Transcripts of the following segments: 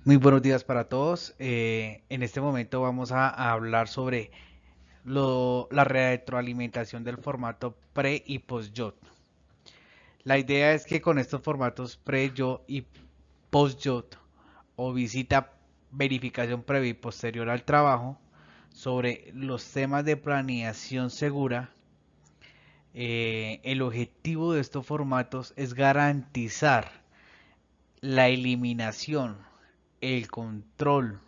Muy buenos días para todos. En este momento vamos a hablar sobre la retroalimentación del formato pre y post-JOT. La idea es que con estos formatos pre-JOT y post-JOT o visita, verificación previa y posterior al trabajo sobre los temas de planeación segura, el objetivo de estos formatos es garantizar la eliminación, el control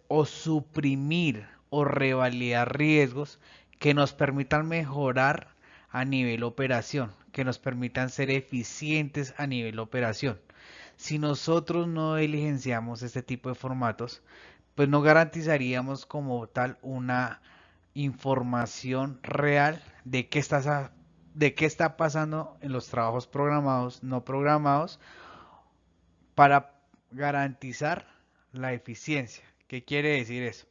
o suprimir o revalidar riesgos que nos permitan mejorar a nivel operación, que nos permitan ser eficientes a nivel operación. Si nosotros no diligenciamos este tipo de formatos, pues no garantizaríamos como tal una información real de qué está pasando en los trabajos programados, no programados, para garantizar la eficiencia. ¿Qué quiere decir eso?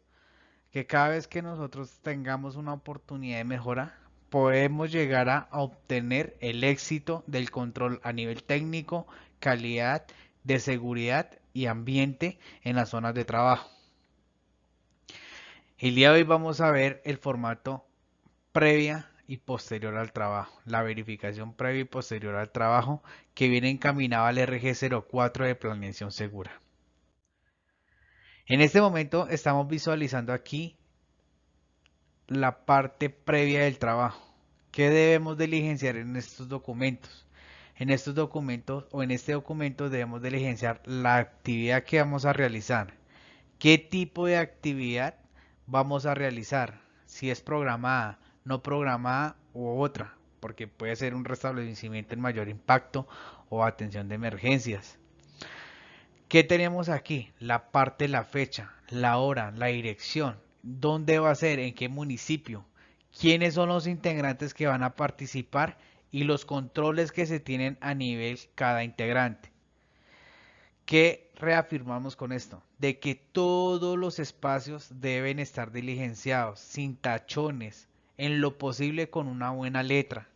Que cada vez que nosotros tengamos una oportunidad de mejora, podemos llegar a obtener el éxito del control a nivel técnico, calidad, de seguridad y ambiente en las zonas de trabajo. El día de hoy vamos a ver el formato previa y posterior al trabajo, la verificación previa y posterior al trabajo que viene encaminada al RG04 de planeación segura. En este momento estamos visualizando aquí la parte previa del trabajo. ¿Qué debemos diligenciar en estos documentos? En estos documentos o en este documento debemos diligenciar la actividad que vamos a realizar. ¿Qué tipo de actividad vamos a realizar? Si es programada, no programada u otra, porque puede ser un restablecimiento en mayor impacto o atención de emergencias. ¿Qué tenemos aquí? La parte, la fecha, la hora, la dirección, dónde va a ser, en qué municipio, quiénes son los integrantes que van a participar y los controles que se tienen a nivel cada integrante. ¿Qué reafirmamos con esto? De que todos los espacios deben estar diligenciados, sin tachones, en lo posible con una buena letra,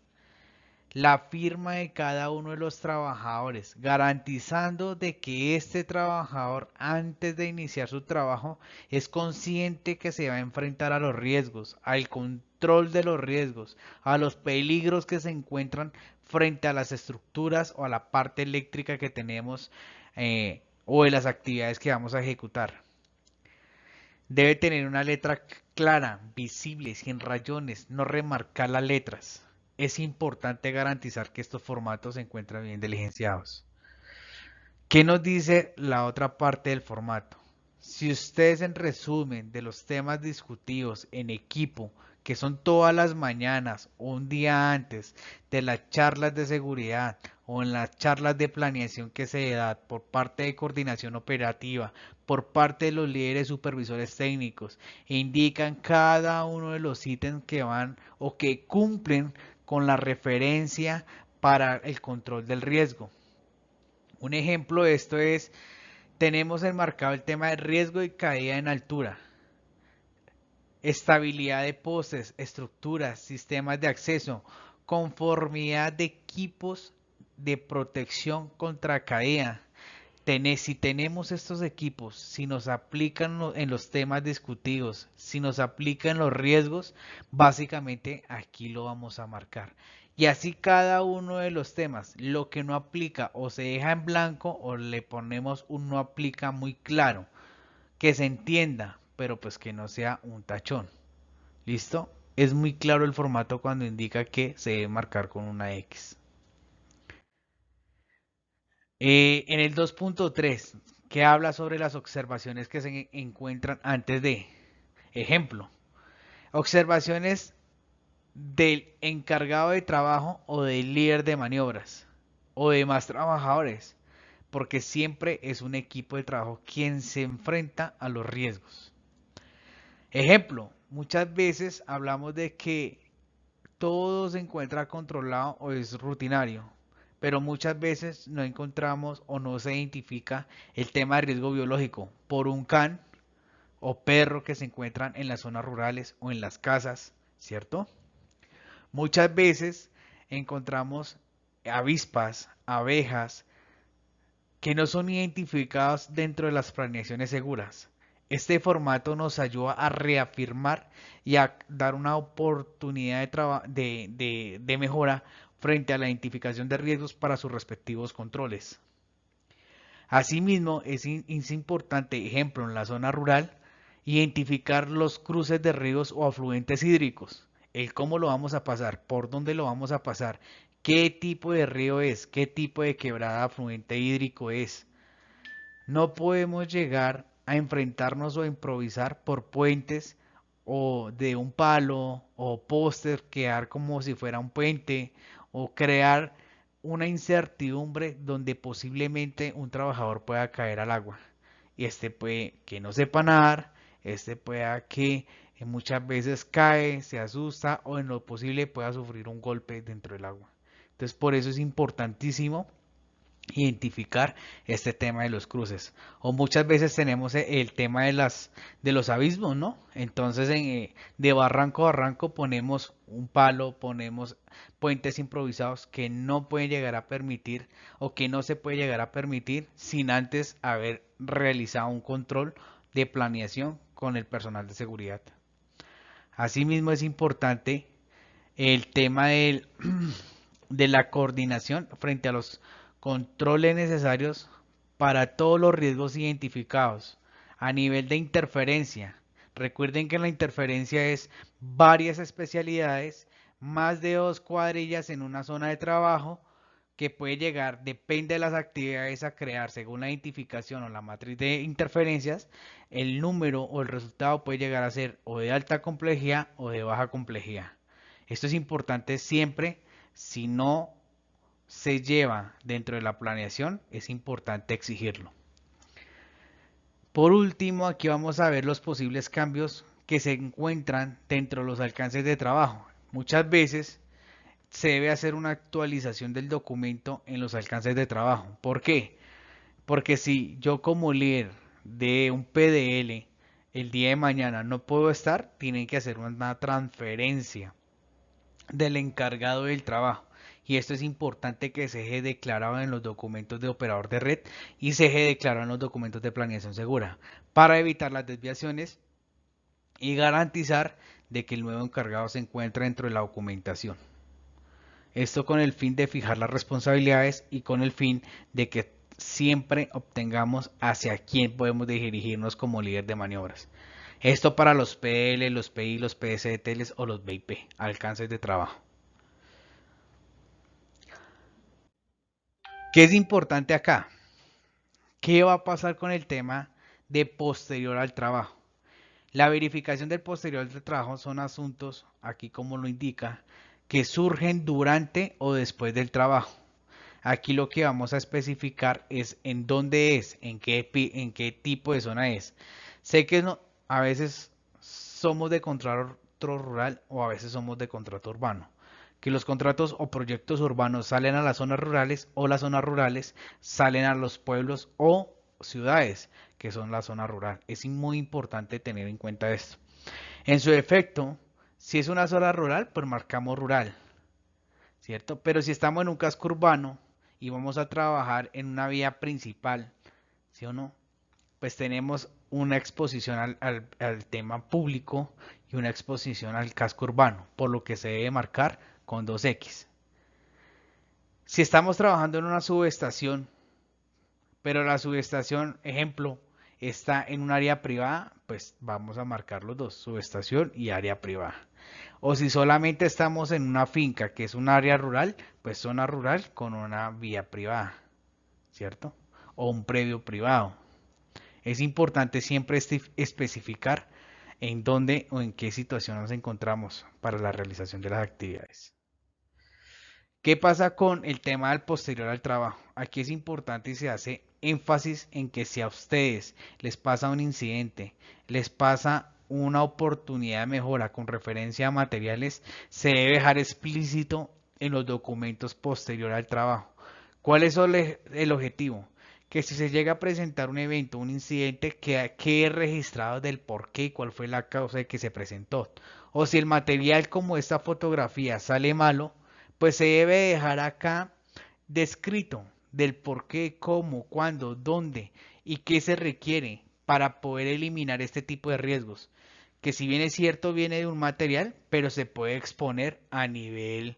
la firma de cada uno de los trabajadores, garantizando de que este trabajador antes de iniciar su trabajo es consciente que se va a enfrentar a los riesgos, al control de los riesgos, a los peligros que se encuentran frente a las estructuras o a la parte eléctrica que tenemos o de las actividades que vamos a ejecutar. Debe tener una letra clara, visible, sin rayones, no remarcar las letras. Es importante garantizar que estos formatos se encuentran bien diligenciados. ¿Qué nos dice la otra parte del formato? Si ustedes en resumen de los temas discutidos en equipo, que son todas las mañanas o un día antes de las charlas de seguridad o en las charlas de planeación que se da por parte de coordinación operativa, por parte de los líderes supervisores técnicos, e indican cada uno de los ítems que van o que cumplen con la referencia para el control del riesgo. Un ejemplo de esto es, tenemos enmarcado el tema de riesgo y caída en altura, estabilidad de postes, estructuras, sistemas de acceso, conformidad de equipos de protección contra caída. Si tenemos estos equipos, si nos aplican en los temas discutidos, si nos aplican los riesgos, básicamente aquí lo vamos a marcar. Y así cada uno de los temas, lo que no aplica o se deja en blanco o le ponemos un no aplica muy claro, que se entienda, pero pues que no sea un tachón. ¿Listo? Es muy claro el formato cuando indica que se debe marcar con una X. En el 2.3, que habla sobre las observaciones que se encuentran antes de. Ejemplo, observaciones del encargado de trabajo o del líder de maniobras o de más trabajadores, porque siempre es un equipo de trabajo quien se enfrenta a los riesgos. Ejemplo, muchas veces hablamos de que todo se encuentra controlado o es rutinario, pero muchas veces no encontramos o no se identifica el tema de riesgo biológico por un can o perro que se encuentran en las zonas rurales o en las casas, ¿cierto? Muchas veces encontramos avispas, abejas, que no son identificados dentro de las planeaciones seguras. Este formato nos ayuda a reafirmar y a dar una oportunidad de mejora frente a la identificación de riesgos para sus respectivos controles. Asimismo, es importante, ejemplo, en la zona rural, identificar los cruces de ríos o afluentes hídricos, el cómo lo vamos a pasar, por dónde lo vamos a pasar, qué tipo de río es, qué tipo de quebrada afluente hídrico es. No podemos llegar a enfrentarnos o a improvisar por puentes o de un palo o póster, quedar como si fuera un puente o crear una incertidumbre donde posiblemente un trabajador pueda caer al agua. Y este puede que no sepa nadar, este pueda que muchas veces cae, se asusta o en lo posible pueda sufrir un golpe dentro del agua. Entonces por eso es importantísimo identificar este tema de los cruces. O muchas veces tenemos el tema de los abismos, ¿no? Entonces de barranco a barranco ponemos un palo, ponemos puentes improvisados que no pueden llegar a permitir o que no se puede llegar a permitir sin antes haber realizado un control de planeación con el personal de seguridad. Asimismo es importante el tema de la coordinación frente a los controles necesarios para todos los riesgos identificados a nivel de interferencia. Recuerden que la interferencia es varias especialidades, más de 2 cuadrillas en una zona de trabajo que puede llegar, depende de las actividades a crear según la identificación o la matriz de interferencias, el número o el resultado puede llegar a ser o de alta complejidad o de baja complejidad. Esto es importante siempre, si no se lleva dentro de la planeación, es importante exigirlo. Por último, aquí vamos a ver los posibles cambios que se encuentran dentro de los alcances de trabajo. Muchas veces se debe hacer una actualización del documento en los alcances de trabajo. ¿Por qué? Porque si yo como líder de un PDL el día de mañana no puedo estar, tienen que hacer una transferencia del encargado del trabajo. Y esto es importante que se deje declarado en los documentos de operador de red y se deje declarado en los documentos de planeación segura para evitar las desviaciones y garantizar de que el nuevo encargado se encuentra dentro de la documentación. Esto con el fin de fijar las responsabilidades y con el fin de que siempre obtengamos hacia quién podemos dirigirnos como líder de maniobras. Esto para los PL, los PI, los PSDTs o los BIP, alcances de trabajo. ¿Qué es importante acá? ¿Qué va a pasar con el tema de posterior al trabajo? La verificación del posterior al trabajo son asuntos, aquí como lo indica, que surgen durante o después del trabajo. Aquí lo que vamos a especificar es en dónde es, en qué tipo de zona es. Sé que no, a veces somos de contrato rural o a veces somos de contrato urbano. Que los contratos o proyectos urbanos salen a las zonas rurales o las zonas rurales salen a los pueblos o ciudades, que son la zona rural. Es muy importante tener en cuenta esto. En su efecto, si es una zona rural, pues marcamos rural, ¿cierto? Pero si estamos en un casco urbano y vamos a trabajar en una vía principal, ¿sí o no? Pues tenemos una exposición al tema público y una exposición al casco urbano, por lo que se debe marcar con 2X. Si estamos trabajando en una subestación, pero la subestación, ejemplo, está en un área privada, pues vamos a marcar los dos, subestación y área privada. O si solamente estamos en una finca que es un área rural, pues zona rural con una vía privada, ¿cierto? O un predio privado. Es importante siempre especificar en dónde o en qué situación nos encontramos para la realización de las actividades. ¿Qué pasa con el tema del posterior al trabajo? Aquí es importante y se hace énfasis en que si a ustedes les pasa un incidente, les pasa una oportunidad de mejora con referencia a materiales, se debe dejar explícito en los documentos posterior al trabajo. ¿Cuál es el objetivo? Que si se llega a presentar un evento, un incidente, que quede registrado del por qué y cuál fue la causa de que se presentó. O si el material como esta fotografía sale malo, pues se debe dejar acá descrito del por qué, cómo, cuándo, dónde y qué se requiere para poder eliminar este tipo de riesgos. Que si bien es cierto viene de un material, pero se puede exponer a nivel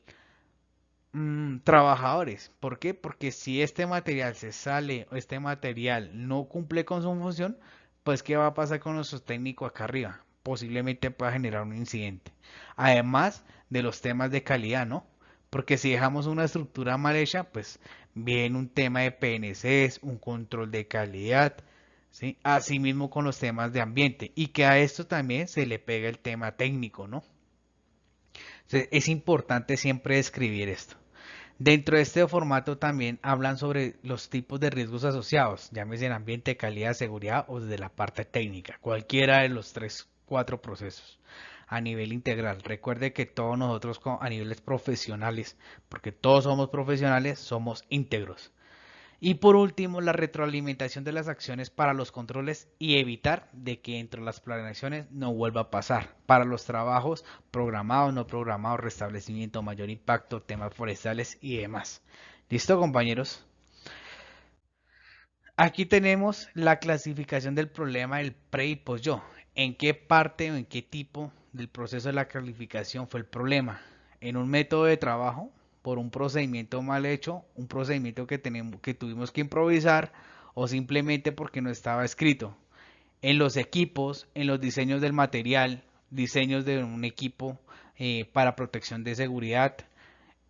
trabajadores. ¿Por qué? Porque si este material se sale o este material no cumple con su función, pues ¿qué va a pasar con nuestro técnico acá arriba? Posiblemente pueda generar un incidente. Además de los temas de calidad, ¿no? Porque si dejamos una estructura mal hecha, pues viene un tema de PNCs, un control de calidad, ¿sí? Asimismo con los temas de ambiente. Y que a esto también se le pega el tema técnico, ¿no? Entonces, es importante siempre describir esto. Dentro de este formato también hablan sobre los tipos de riesgos asociados, llámese en ambiente, calidad, seguridad o desde la parte técnica, cualquiera de los tres, cuatro procesos a nivel integral. Recuerde que todos nosotros a niveles profesionales, porque todos somos profesionales, somos íntegros. Y por último, la retroalimentación de las acciones para los controles y evitar de que entre las planeaciones no vuelva a pasar. Para los trabajos programados, no programados, restablecimiento, mayor impacto, temas forestales y demás. ¿Listo, compañeros? Aquí tenemos la clasificación del problema del pre y post yo. ¿En qué parte o en qué tipo del proceso de la calificación fue el problema? ¿En un método de trabajo, por un procedimiento mal hecho, un procedimiento que tuvimos que improvisar o simplemente porque no estaba escrito? En los equipos, en los diseños del material, diseños de un equipo para protección de seguridad,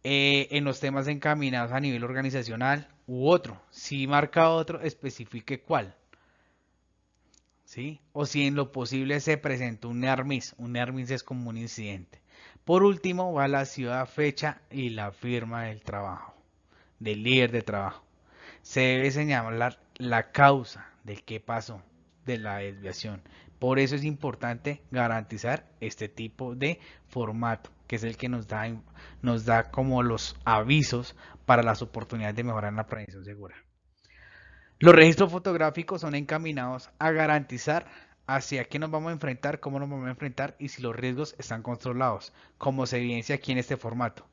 en los temas encaminados a nivel organizacional u otro. Si marca otro, especifique cuál. ¿Sí? O si en lo posible se presentó un NERMIS. Un NERMIS es como un incidente. Por último, va la ciudad, fecha y la firma del trabajo, del líder de trabajo. Se debe señalar la causa del qué pasó, de la desviación. Por eso es importante garantizar este tipo de formato, que es el que nos da como los avisos para las oportunidades de mejorar en la prevención segura. Los registros fotográficos son encaminados a garantizar hacia qué nos vamos a enfrentar, cómo nos vamos a enfrentar y si los riesgos están controlados, como se evidencia aquí en este formato.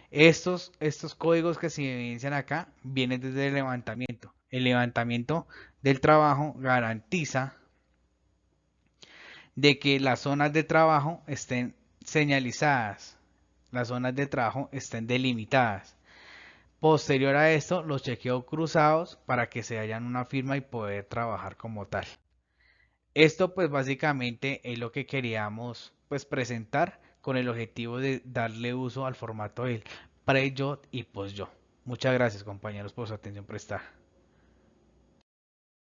Estos códigos que se evidencian acá vienen desde el levantamiento. El levantamiento del trabajo garantiza de que las zonas de trabajo estén señalizadas, las zonas de trabajo estén delimitadas. Posterior a esto, los chequeos cruzados para que se hayan una firma y poder trabajar como tal. Esto pues básicamente es lo que queríamos pues presentar con el objetivo de darle uso al formato del pre-YOT y post-YOT. Muchas gracias compañeros por su atención prestada.